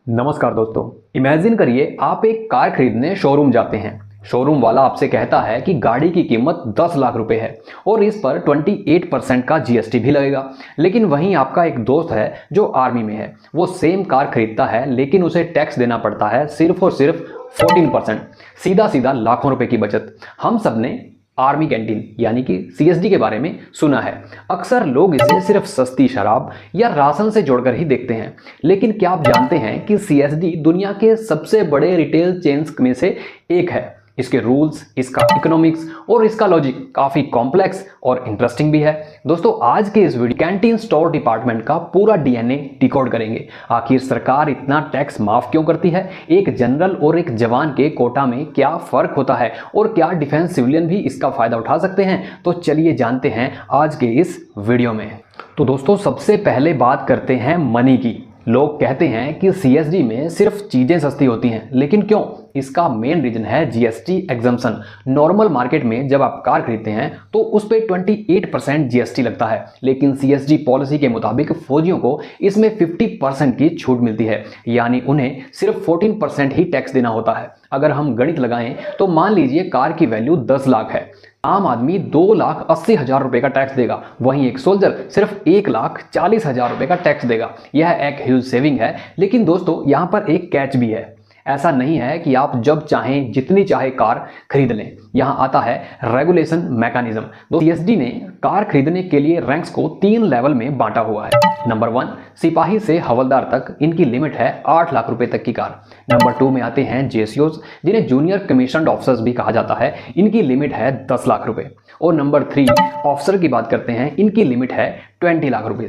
नमस्कार दोस्तों। इमेजिन करिए आप एक कार खरीदने शोरूम जाते हैं। शोरूम वाला आपसे कहता है कि गाड़ी की कीमत 10 लाख रुपए है और इस पर 28% का जीएसटी भी लगेगा। लेकिन वहीं आपका एक दोस्त है जो आर्मी में है, वो सेम कार खरीदता है लेकिन उसे टैक्स देना पड़ता है सिर्फ और सिर्फ 14%। सीधा सीधा लाखों रुपए की बचत। हम सब ने आर्मी कैंटीन यानी कि सीएसडी के बारे में सुना है। अक्सर लोग इसे सिर्फ सस्ती शराब या राशन से जोड़कर ही देखते हैं, लेकिन क्या आप जानते हैं कि सीएसडी दुनिया के सबसे बड़े रिटेल चेन्स में से एक है। इसके रूल्स, इसका इकोनॉमिक्स और इसका लॉजिक काफी कॉम्प्लेक्स और इंटरेस्टिंग भी है। दोस्तों, आज के इस वीडियो कैंटीन स्टोर डिपार्टमेंट का पूरा डीएनए डिकोड करेंगे। आखिर सरकार इतना टैक्स माफ क्यों करती है, एक जनरल और एक जवान के कोटा में क्या फर्क होता है और क्या डिफेंस सिविलियन भी इसका फायदा उठा सकते हैं। तो चलिए जानते हैं आज के इस वीडियो में। तो दोस्तों, सबसे पहले बात करते हैं मनी की। लोग कहते हैं कि सीएसडी में सिर्फ चीजें सस्ती होती हैं, लेकिन क्यों? इसका मेन रीजन है जीएसटी एग्जम्पशन। नॉर्मल मार्केट में जब आप कार खरीदते हैं तो उस पर 28% जीएसटी लगता है, लेकिन सीएसडी पॉलिसी के मुताबिक फौजियों को इसमें 50% की छूट मिलती है, यानी उन्हें सिर्फ 14% ही टैक्स देना होता है। अगर हम गणित लगाएं तो मान लीजिए कार की वैल्यू 10 लाख है, आम आदमी 2,80,000 रुपए का टैक्स देगा, वहीं एक सोल्जर सिर्फ 1,40,000 रुपए का टैक्स देगा। यह एक ह्यूज सेविंग है, लेकिन दोस्तों यहाँ पर एक कैच भी है। ऐसा नहीं है कि आप जब चाहें जितनी चाहे कार खरीद लें। यहाँ आता है रेगुलेशन मैकेनिज्म। तो सीएसडी ने कार खरीदने के लिए रैंक्स को 3 लेवल में बांटा हुआ है। नंबर 1 सिपाही से हवलदार तक, इनकी लिमिट है 8 लाख रुपए तक की कार। नंबर 2 में आते हैं जेसीओज, जिन्हें जूनियर कमीशन्ड ऑफिसर्स भी कहा जाता है, इनकी लिमिट है 10 लाख रुपए। और नंबर 3 ऑफिसर की बात करते हैं, इनकी लिमिट है 20 लाख रुपए।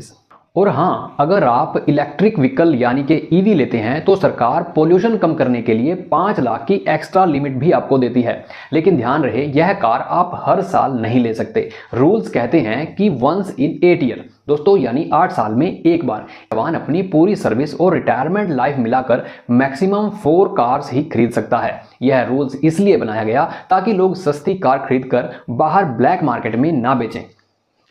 और हाँ, अगर आप इलेक्ट्रिक व्हीकल यानी कि ईवी लेते हैं तो सरकार पोल्यूशन कम करने के लिए 5 लाख की एक्स्ट्रा लिमिट भी आपको देती है। लेकिन ध्यान रहे, यह कार आप हर साल नहीं ले सकते। रूल्स कहते हैं कि वंस इन 8 ईयर, दोस्तों यानी 8 साल में एक बार। जवान अपनी पूरी सर्विस और रिटायरमेंट लाइफ मिलाकर मैक्सिमम 4 कार्स ही खरीद सकता है। यह रूल्स इसलिए बनाया गया ताकि लोग सस्ती कार खरीदकर बाहर ब्लैक मार्केट में ना बेचें।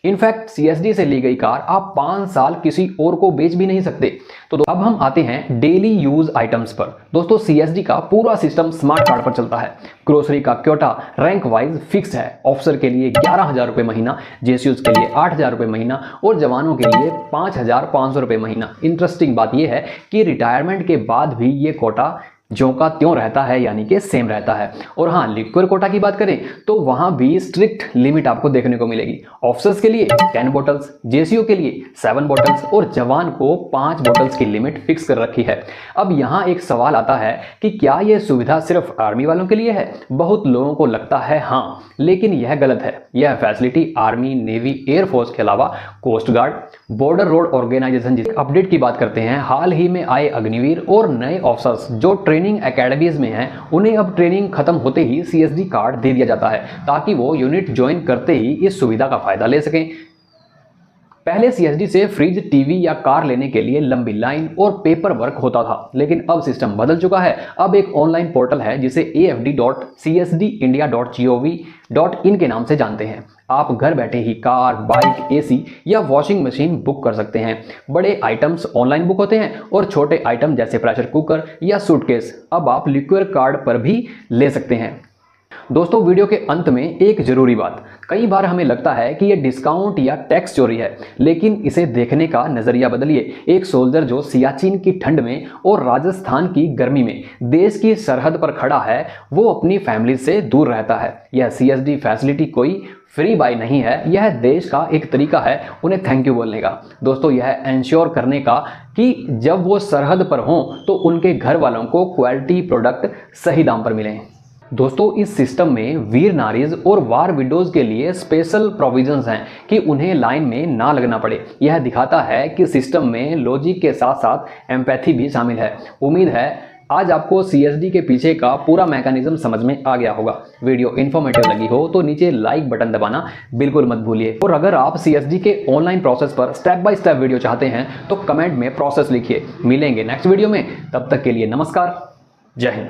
इनफैक्ट सीएसडी से ली गई कार आप 5 साल किसी और को बेच भी नहीं सकते। तो अब हम आते हैं डेली यूज आइटम्स पर। दोस्तों, सीएसडी का पूरा सिस्टम स्मार्ट कार्ड पर चलता है। ग्रोसरी का क्योटा रैंक वाइज फिक्स है। ऑफिसर के लिए 11,000 रुपये महीना, जेसीयूज के लिए 8,000 रुपये महीना और जवानों के लिए 5,500 रुपये महीना। इंटरेस्टिंग बात यह है कि रिटायरमेंट के बाद भी ये कोटा ज्यों का त्यों रहता है, यानी कि सेम रहता है। और हाँ, लिक्विड कोटा की बात करें तो वहां भी स्ट्रिक्ट लिमिट आपको देखने को मिलेगी। ऑफिसर्स के लिए 10 बोटल्स, जेसीओ के लिए 7 बोटल्स और जवान को 5 बोटल्स की लिमिट फिक्स कर रखी है। अब यहाँ एक सवाल आता है कि क्या यह सुविधा सिर्फ आर्मी वालों के लिए है? बहुत लोगों को लगता है हाँ, लेकिन यह गलत है। यह फैसिलिटी आर्मी, नेवी, एयरफोर्स के अलावा coast guard, border road organisation जिस अपडेट की बात करते हैं, हाल ही में आए अग्निवीर और नए ऑफिसर्स जो ट्रेनिंग एकेडमीज में हैं, उन्हें अब ट्रेनिंग खत्म होते ही सीएसडी कार्ड दे दिया जाता है ताकि वो यूनिट ज्वाइन करते ही इस सुविधा का फायदा ले सकें। पहले सीएसडी से फ्रिज, टीवी या कार लेने के लिए लंबी लाइन और पेपर वर्क होता था, लेकिन अब सिस्टम बदल चुका है। अब एक ऑनलाइन पोर्टल है जिसे afd.csdindia.gov.in के नाम से जानते हैं। आप घर बैठे ही कार, बाइक, एसी या वॉशिंग मशीन बुक कर सकते हैं। बड़े आइटम्स ऑनलाइन बुक होते हैं और छोटे आइटम जैसे प्रेशर कुकर या सूटकेस अब आप लिक्विड कार्ड पर भी ले सकते हैं। दोस्तों, वीडियो के अंत में एक जरूरी बात। कई बार हमें लगता है कि यह डिस्काउंट या टैक्स चोरी है, लेकिन इसे देखने का नजरिया बदलिए। एक सोल्जर जो सियाचिन की ठंड में और राजस्थान की गर्मी में देश की सरहद पर खड़ा है, वो अपनी फैमिली से दूर रहता है। यह सीएसडी फैसिलिटी कोई फ्री बाय नहीं है, यह देश का एक तरीका है उन्हें थैंक यू बोलने का। दोस्तों, यह इंश्योर करने का कि जब वो सरहद पर हों तो उनके घर वालों को क्वालिटी प्रोडक्ट सही दाम पर मिलें। दोस्तों, इस सिस्टम में वीर नारीज और वार विडोज के लिए स्पेशल प्रोविजंस हैं कि उन्हें लाइन में ना लगना पड़े। यह दिखाता है कि सिस्टम में लॉजिक के साथ साथ एम्पैथी भी शामिल है। उम्मीद है आज आपको सीएसडी के पीछे का पूरा मैकेनिज्म समझ में आ गया होगा। वीडियो इन्फॉर्मेटिव लगी हो तो नीचे लाइक बटन दबाना बिल्कुल मत भूलिए। और अगर आप सीएसडी के ऑनलाइन प्रोसेस पर स्टेप बाय स्टेप वीडियो चाहते हैं तो कमेंट में प्रोसेस लिखिए। मिलेंगे नेक्स्ट वीडियो में, तब तक के लिए नमस्कार, जय हिंद।